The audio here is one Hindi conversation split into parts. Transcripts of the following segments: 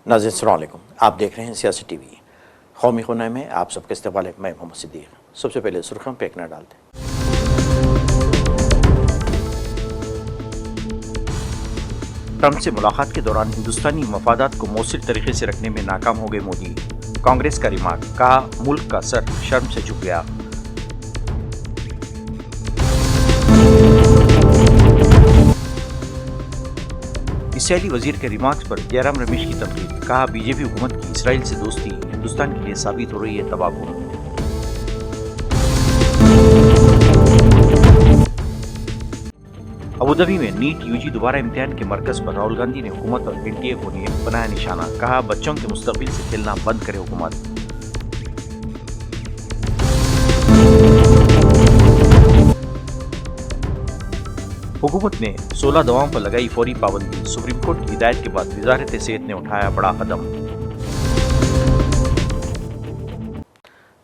नाज़रीन अस्सलाम वालेकुम। आप देख रहे हैं सियासी टीवी। कौमी खुनाई में आप सबके इस्तकबाल है। मैं मोहम्मद सिद्दीक। सबसे पहले सुर्खियों पे एक नज़र डालते हैं। ट्रंप से मुलाकात के दौरान हिंदुस्तानी मफादात को मौसर तरीके से रखने में नाकाम हो गए मोदी। कांग्रेस का रिमार्क, कहा मुल्क का सर शर्म से झुक गया। इसराइली वजीर के रिमार्क्स पर जयराम रमेश की तनकीद, कहा बीजेपी हुकूमत की इसराइल से दोस्ती हिंदुस्तान के लिए साबित हो रही है तबाहकुन। अबूधाबी में नीट यूजी दोबारा इम्तिहान के मरकज पर राहुल गांधी ने हुकूमत और एनटीए को बनाया निशाना, कहा बच्चों के मुस्तकबिल से खेलना बंद करे हुकूमत। हुकूमत ने 16 दवाओं पर लगाई फौरी पाबंदी, सुप्रीम कोर्ट की हिदायत के बाद वजारत सेहत ने उठाया बड़ा कदम।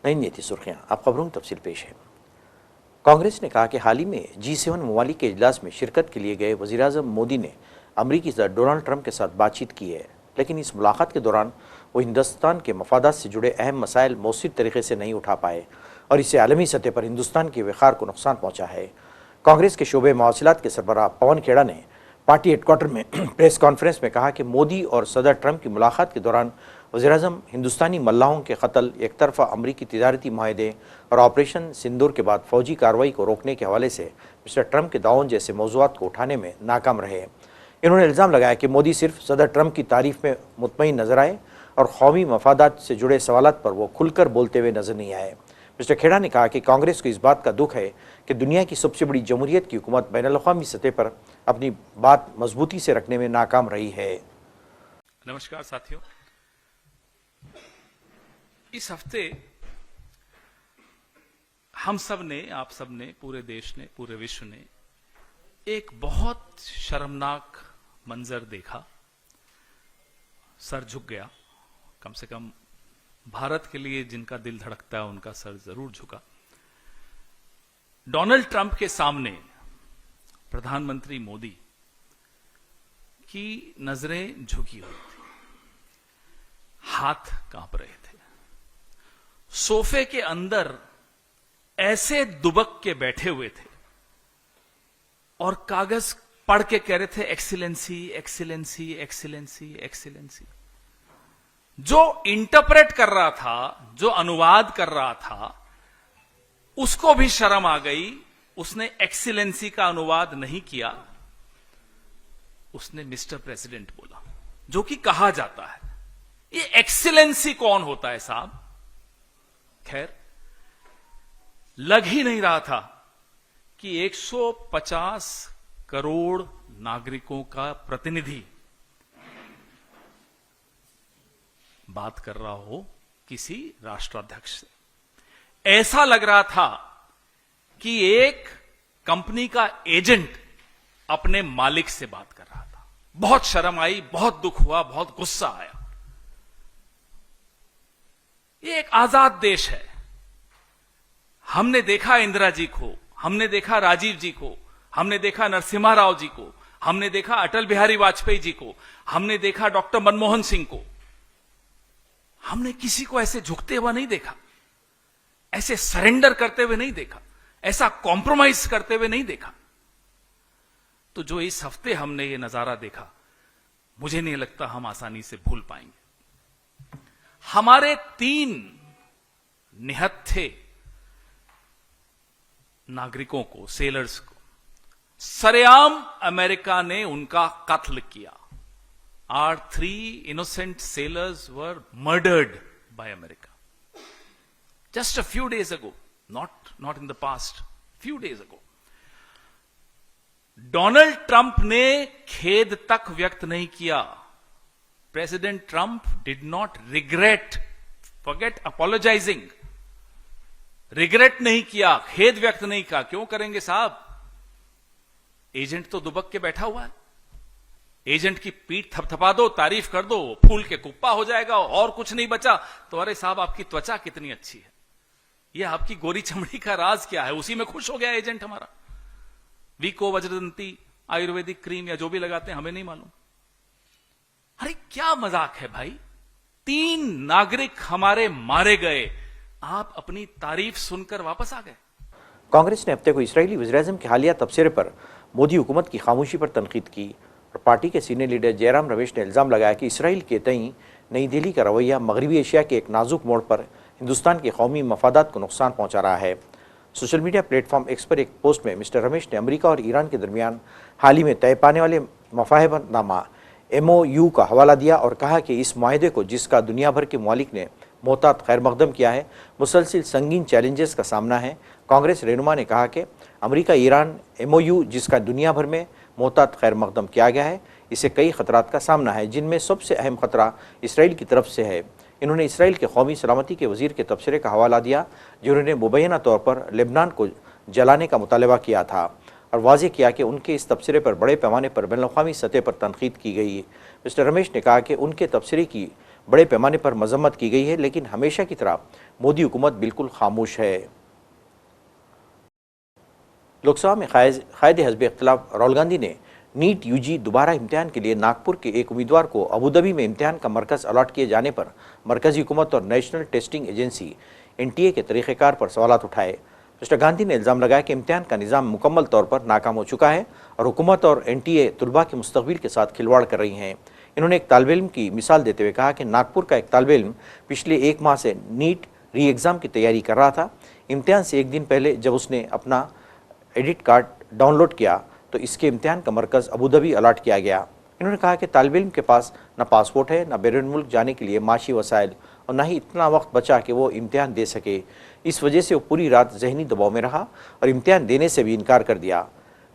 नहीं थी सुर्खियां, अब खबरों की तफसील पेश है। कांग्रेस ने कहा कि हाल ही में G7 ममालिक के इजलास में शिरकत के लिए गए वज़ीर-ए-आज़म मोदी ने अमरीकी सदर डोनाल्ड ट्रंप के साथ बातचीत की है, लेकिन इस मुलाकात के दौरान वो हिंदुस्तान के मफादात से जुड़े अहम मसाइल मौसर तरीके से नहीं उठा पाए और इससे आलमी सतह पर हिंदुस्तान के वक़ार को नुकसान पहुँचा है। कांग्रेस के शोबे मवासिलात के सरबराह पवन खेड़ा ने पार्टी हेडक्वार्टर में प्रेस कॉन्फ्रेंस में कहा कि मोदी और सदर ट्रंप की मुलाकात के दौरान वज़ीर-ए-आज़म हिंदुस्तानी मल्लाहों के कत्ल, एक तरफा अमरीकी तिजारती माहदे और ऑपरेशन सिंदूर के बाद फौजी कार्रवाई को रोकने के हवाले से मिस्टर ट्रंप के दावों जैसे मौज़ूआत को उठाने में नाकाम रहे। इन्होंने इल्ज़ाम लगाया कि मोदी सिर्फ सदर ट्रंप की तारीफ में मुतमईन नजर आए और कौमी मफादात से जुड़े सवालात पर वो खुलकर बोलते हुए नजर नहीं आए। मिस्टर खेड़ा ने कहा कि कांग्रेस को इस बात का दुख है कि दुनिया की सबसे बड़ी जमहूरियत की हुकूमत बैनुल-अक़वामी सतह पर अपनी बात मजबूती से रखने में नाकाम रही है। नमस्कार साथियों, इस हफ्ते हम सब ने, आप सब ने, पूरे देश ने, पूरे विश्व ने एक बहुत शर्मनाक मंजर देखा। सर झुक गया। कम से कम भारत के लिए जिनका दिल धड़कता है उनका सर जरूर झुका। डोनाल्ड ट्रंप के सामने प्रधानमंत्री मोदी की नजरें झुकी हुई थी, हाथ कांप रहे थे, सोफे के अंदर ऐसे दुबक के बैठे हुए थे और कागज पढ़ के कह रहे थे एक्सीलेंसी एक्सीलेंसी एक्सीलेंसी एक्सीलेंसी। जो इंटरप्रेट कर रहा था, जो अनुवाद कर रहा था, उसको भी शर्म आ गई। उसने एक्सीलेंसी का अनुवाद नहीं किया, उसने मिस्टर प्रेसिडेंट बोला, जो कि कहा जाता है। ये एक्सीलेंसी कौन होता है साहब? खैर, लग ही नहीं रहा था कि 150 करोड़ नागरिकों का प्रतिनिधि बात कर रहा हो किसी राष्ट्राध्यक्ष से। ऐसा लग रहा था कि एक कंपनी का एजेंट अपने मालिक से बात कर रहा था। बहुत शर्म आई, बहुत दुख हुआ, बहुत गुस्सा आया। ये एक आजाद देश है। हमने देखा इंदिरा जी को, हमने देखा राजीव जी को, हमने देखा नरसिम्हा राव जी को, हमने देखा अटल बिहारी वाजपेयी जी को, हमने देखा डॉक्टर मनमोहन सिंह को। हमने किसी को ऐसे झुकते हुए नहीं देखा, ऐसे सरेंडर करते हुए नहीं देखा, ऐसा कॉम्प्रोमाइज करते हुए नहीं देखा। तो जो इस हफ्ते हमने ये नजारा देखा, मुझे नहीं लगता हम आसानी से भूल पाएंगे। हमारे 3 निहत्थे नागरिकों को, सेलर्स को, सरेआम अमेरिका ने उनका कत्ल किया। Our 3 innocent sailors were murdered by America. Just a few days ago, not in the past, few days ago. Donald Trump ने खेद तक व्यक्त नहीं किया। President Trump did not regret, forget apologising, regret नहीं किया, खेद व्यक्त नहीं किया। क्यों करेंगे साहब? एजेंट तो दुबक के बैठा हुआ है। एजेंट की पीठ थपथपा दो, तारीफ कर दो, फूल के कुप्पा हो जाएगा और कुछ नहीं बचा। तो अरे साहब, आपकी त्वचा कितनी अच्छी है, यह आपकी गोरी चमड़ी का राज क्या है? उसी में खुश हो गया एजेंट हमारा। वीको, वज्रदंती, आयुर्वेदिक क्रीम या जो भी लगाते हैं हमें नहीं मालूम। अरे क्या मजाक है भाई, 3 नागरिक हमारे मारे गए, आप अपनी तारीफ सुनकर वापस आ गए। कांग्रेस ने हफ्ते को इस्राईली वज़ीर-ए-आज़म के हालिया तबसरे पर मोदी हुकूमत की खामोशी पर तनकीद की और पार्टी के सीनियर लीडर जयराम रमेश ने इल्ज़ाम लगाया कि इसराइल के तई नई दिल्ली का रवैया मगरबी एशिया के एक नाजुक मोड़ पर हिंदुस्तान के कौमी मफादात को नुकसान पहुंचा रहा है। सोशल मीडिया प्लेटफॉर्म एक्स पर एक पोस्ट में मिस्टर रमेश ने अमेरिका और ईरान के दरमियान हाल ही में तय पाने वाले मुफाहमतनामा MOU का हवाला दिया और कहा कि इस माहदे को, जिसका दुनिया भर के ममालिक ने मोहतात खैर मकदम किया है, मुसलसिल संगीन चैलेंजेस का सामना है। कांग्रेस रहनुमा ने कहा कि अमेरिका ईरान MOU, जिसका दुनिया भर में मोहतात खैर मकदम किया गया है, इसे कई खतरात का सामना है, जिनमें सबसे अहम खतरा इसराइल की तरफ से है। इन्होंने इसराइल के कौमी सलामती के वजीर के तबसरे का हवाला दिया, जिन्होंने मुबैना तौर पर लेबनान को जलाने का मुतालबा किया था और वाज़ेह किया कि उनके इस तबसरे पर बड़े पैमाने पर बैनुल-अक़वामी सतह पर तनकीद की गई है। मिस्टर रमेश ने कहा कि उनके तबसरे की बड़े पैमाने पर मजम्मत की गई है, लेकिन हमेशा की तरह मोदी हुकूमत बिल्कुल खामोश है। लोकसभा में कायद हज़्ब इख्तिलाफ राहुल गांधी ने नीट UG दोबारा इम्तिहान के लिए नागपुर के एक उम्मीदवार को अबूधाबी में इम्तिहान का मरकज़ अलॉट किए जाने पर मरकज़ी हुकूमत और नेशनल टेस्टिंग एजेंसी NTA के तरीक़ेकार पर सवालात उठाए। मिस्टर गांधी ने इल्ज़ाम लगाया कि इम्तिहान का निज़ाम मुकम्मल तौर पर नाकाम हो चुका है और हुकूमत और NTA तलबा के मुस्तक़बिल के साथ खिलवाड़ कर रही हैं। इन्होंने एक तालिब इल्म की मिसाल देते हुए कहा कि नागपुर का एक तालिब इल्म पिछले 1 माह से नीट री एग्ज़ाम की तैयारी कर रहा था। इम्तिहान से 1 दिन पहले जब उसने अपना एडिट कार्ड डाउनलोड किया तो इसके इम्तिहान का मरकज़ अबूधाबी अलॉट किया गया। इन्होंने कहा कि तालिब इल्म के पास न पासपोर्ट है, न बैरून मुल्क जाने के लिए माशी वसाइल और न ही इतना वक्त बचा कि वो इम्तिहान दे सके। इस वजह से वो पूरी रात जहनी दबाव में रहा और इम्तिहान देने से भी इनकार कर दिया।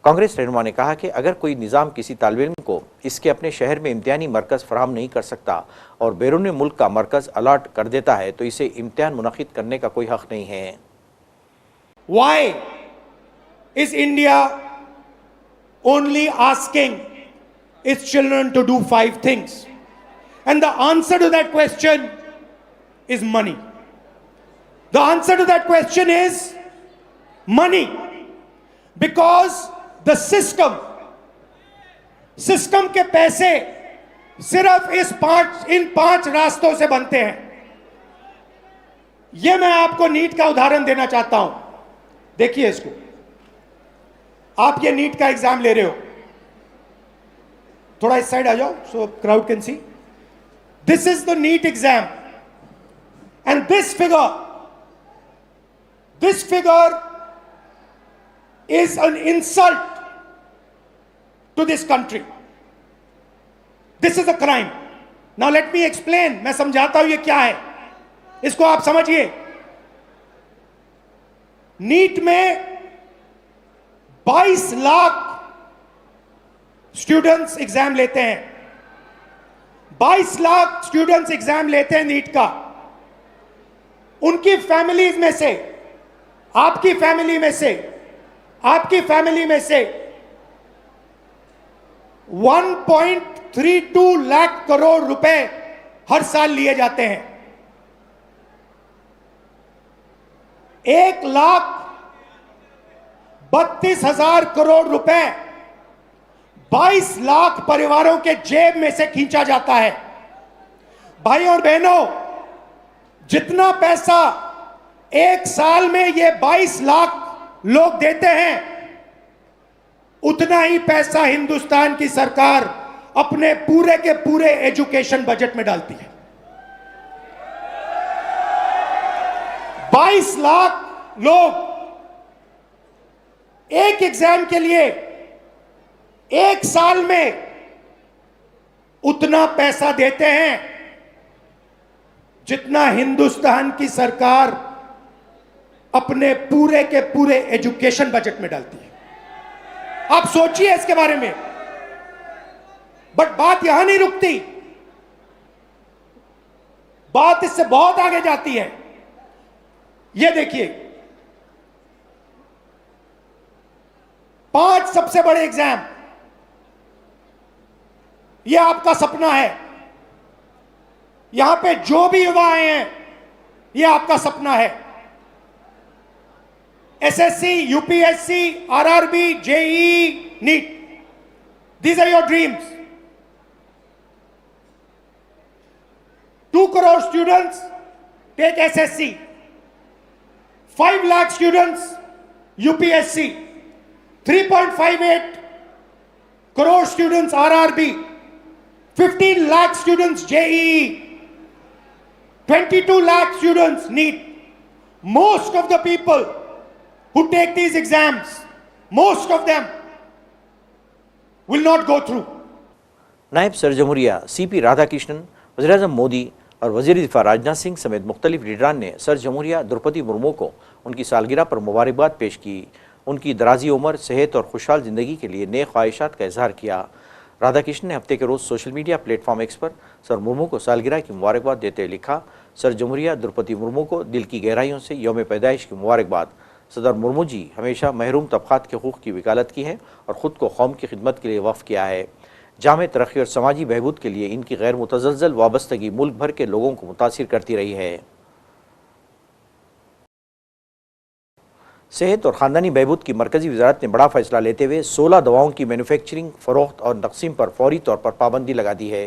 कांग्रेस रहनुमा ने कहा कि अगर कोई निज़ाम किसी तालिब इल्म को इसके अपने शहर में इम्तिहानी मरकज़ फराहम नहीं कर सकता और बैरून मुल्क का मरकज़ अलॉट कर देता है तो इसे इम्तिहान मुनक़िद करने का कोई हक़ नहीं है। Why is India only asking its children to do 5 things? And the answer to that question is money. The answer to that question is money. Because the system के पैसे सिर्फ इन 5 रास्तों से बनते हैं। यह मैं आपको नीट का उदाहरण देना चाहता हूं। देखिए इसको, आप ये नीट का एग्जाम ले रहे हो, थोड़ा इस साइड आ जाओ so crowd can see. This is the NEET exam and this figure is an insult to this country. This is a crime. Now let me explain. मैं समझाता हूं ये क्या है, इसको आप समझिए। नीट में 22 लाख स्टूडेंट्स एग्जाम लेते हैं। 22 लाख स्टूडेंट्स एग्जाम लेते हैं नीट का। उनकी फैमिलीज में से, आपकी फैमिली में से 1.32 लाख करोड़ रुपए हर साल लिए जाते हैं। 1,32,000 करोड़ रुपए 22 लाख परिवारों के जेब में से खींचा जाता है। भाई और बहनों, जितना पैसा एक साल में ये 22 लाख लोग देते हैं, उतना ही पैसा हिंदुस्तान की सरकार अपने पूरे के पूरे एजुकेशन बजट में डालती है। 22 लाख लोग एक एग्जाम के लिए एक साल में उतना पैसा देते हैं जितना हिंदुस्तान की सरकार अपने पूरे के पूरे एजुकेशन बजट में डालती है। आप सोचिए इसके बारे में। बट बात यहां नहीं रुकती, बात इससे बहुत आगे जाती है। यह देखिए, 5 सबसे बड़े एग्जाम, यह आपका सपना है। यहां पे जो भी युवा आए हैं, यह आपका सपना है। SSC, UPSC, RRB, JEE, NEET. These are your dreams. 2 crore students take SSC, 5 lakh students UPSC, 3.58 crore students RRB, 15 lakh students JEE, 22 lakh students NEET. Most of the people who take these exams, most of them will not go through. नायब सर जमहूरिया CP राधाकृष्णन, वज़ीर-ए-आज़म मोदी और वज़ीर दिफा राजनाथ सिंह समेत मुख्तलिफ लीडरान ने सर जमहूरिया द्रौपदी मुर्मू को उनकी सालगिरह पर मुबारकबाद पेश की। उनकी दराजी उम्र, सेहत और खुशहाल ज़िंदगी के लिए नेक ख्वाहिशात का इजहार किया। राधाकृष्णन ने हफ्ते के रोज़ सोशल मीडिया प्लेटफॉर्म एक्स पर सर मुर्मू को सालगिरह की मुबारकबाद देते हुए लिखा, सर जमहूरिया द्रौपदी मुर्मू को दिल की गहराइयों से यौम पैदाइश की मुबारकबाद। सदर मुर्मू जी हमेशा महरूम तबक़ात के हुकूक़ की वकालत की है और ख़ुद को कौम की खिदमत के लिए वक़्फ़ किया है। जामे तरक्की और समाजी बहबूद के लिए इनकी गैर मुतज़लज़ल वाबस्तगी मुल्क भर के लोगों को मुतासिर करती रही है। सेहत और ख़ानदानी बहबूद की मरकज़ी वज़ारत ने बड़ा फ़ैसला लेते हुए 16 दवाओं की मैन्युफैक्चरिंग, फ़रोख्त और तक़सीम पर फौरी तौर पर पाबंदी लगा दी है।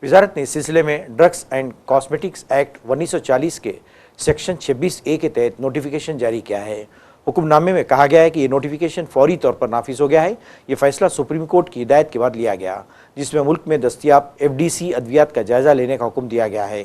वज़ारत ने इस सिलसिले में ड्रग्स एंड कॉस्मेटिक्स एक्ट 1940 के सेक्शन 26A के तहत नोटिफिकेशन जारी किया है। हुक्मनामे में कहा गया है कि ये नोटिफिकेशन फौरी तौर पर नाफिज हो गया है। ये फैसला सुप्रीम कोर्ट की हिदायत के बाद लिया गया, जिसमें मुल्क में दस्तियाब FDC अद्वियात का जायज़ा लेने का हुक्म दिया गया है।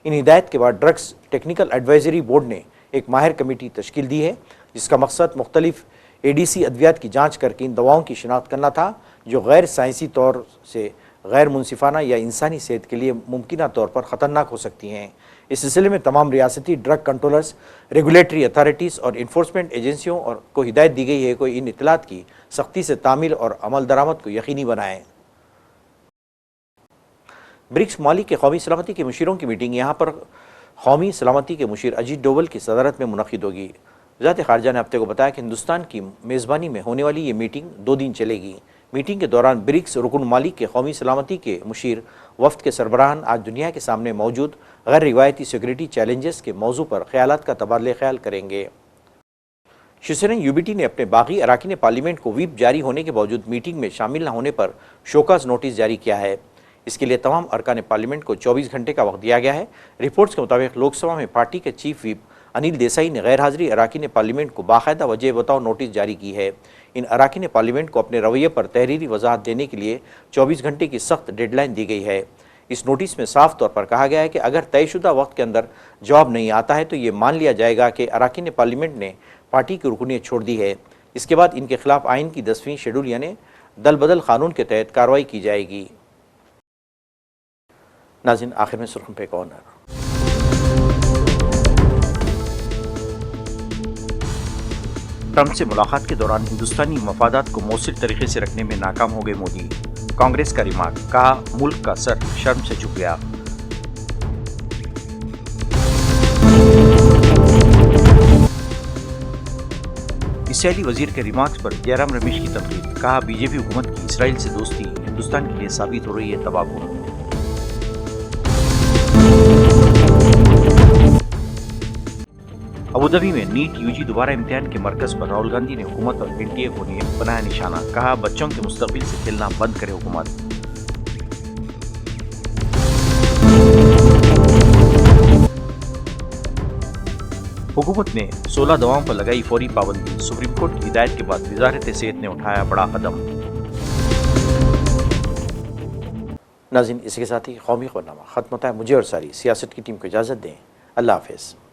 इन हिदायत के बाद ड्रग्स टेक्निकल एडवाइजरी बोर्ड ने एक माहिर कमेटी तश्कील दी है, जिसका मकसद मुख्तलिफ ADC अद्वियात की जाँच करके इन दवाओं की शिनाख्त करना था जो गैर साइंसी तौर से गैर मुनसिफाना या इंसानी सेहत के लिए मुमकिना तौर पर ख़तरनाक हो सकती हैं। इस सिलसिले में तमाम रियासती ड्रग कंट्रोलर्स, रेगुलेटरी अथॉरिटीज़ और इन्फोर्समेंट एजेंसियों को हिदायत दी गई है कि इन इत्तलात की सख्ती से तामील और अमल दरामद को यकीनी बनाएं। ब्रिक्स ममालिक के कौमी सलामती के मुशीरों की मीटिंग यहाँ पर कौमी सलामती के मुशीर अजीत डोवल की सदारत में मुनक़िद होगी। वज़ारत ख़ारजा ने हफ्ते को बताया कि हिंदुस्तान की मेज़बानी में होने वाली ये मीटिंग 2 दिन चलेगी। मीटिंग के दौरान ब्रिक्स रुकन ममालिक के कौमी सलामती के मुशीर वफ़द के सरबराहान आज दुनिया के सामने मौजूद गैर रिवायती सिक्योरिटी चैलेंजेस के मौजू पर ख्यालात का तबादला ख्याल करेंगे। शिवसेना UBT ने अपने बागी अराकीन पार्लियामेंट को व्हिप जारी होने के बावजूद मीटिंग में शामिल न होने पर शोकाज़ नोटिस जारी किया है। इसके लिए तमाम अरकान पार्लियामेंट को 24 घंटे का वक्त दिया गया है। रिपोर्ट्स के मुताबिक लोकसभा में पार्टी के चीफ व्हिप अनिल देसाई ने गैर हाजिरी अराकीन पार्लियामेंट को बाकायदा वजह बताओ नोटिस जारी की है। इन अराकीन पार्लियामेंट को अपने रवैये पर तहरीरी वजाहत देने के लिए 24 घंटे की सख्त डेडलाइन दी गई है। इस नोटिस में साफ तौर पर कहा गया है कि अगर तयशुदा वक्त के अंदर जवाब नहीं आता है तो ये मान लिया जाएगा कि अराकीन पार्लियामेंट ने पार्टी की रुकनीत छोड़ दी है। इसके बाद इनके खिलाफ आइन की 10वीं शेड्यूल यानी दल बदल कानून के तहत कार्रवाई की जाएगी। नाज़रीन, आखिर में सुर्खियों पे एक और नज़र। ट्रंप से मुलाकात के दौरान हिंदुस्तानी मफादात को मौसर तरीके से रखने में नाकाम हो गए मोदी। कांग्रेस का रिमार्क, कहा मुल्क का सर शर्म से झुक गया। इसराइली वजीर के रिमार्क्स पर जयराम रमेश की तनकीद, कहा बीजेपी हुकूमत की इसराइल से दोस्ती हिंदुस्तान के लिए साबित हो रही है तबाहकुन। अबूधाबी में नीट UG दोबारा इम्तिहान के मरकज पर राहुल गांधी ने हुकूमत और NTA को बनाया निशाना, कहा बच्चों के मुस्तकबिल से खेलना बंद करे हुकूमत। हुकूमत ने 16 दवाओं पर लगाई फौरी पाबंदी, सुप्रीम कोर्ट की हिदायत के बाद वज़ारत सेहत ने उठाया बड़ा कदम। नाज़रीन, इसके साथ ही कौमी खबरनामा खत्म होता है। मुझे और सारी सियासत की टीम को इजाज़त दें। अल्लाह हाफ़िज़।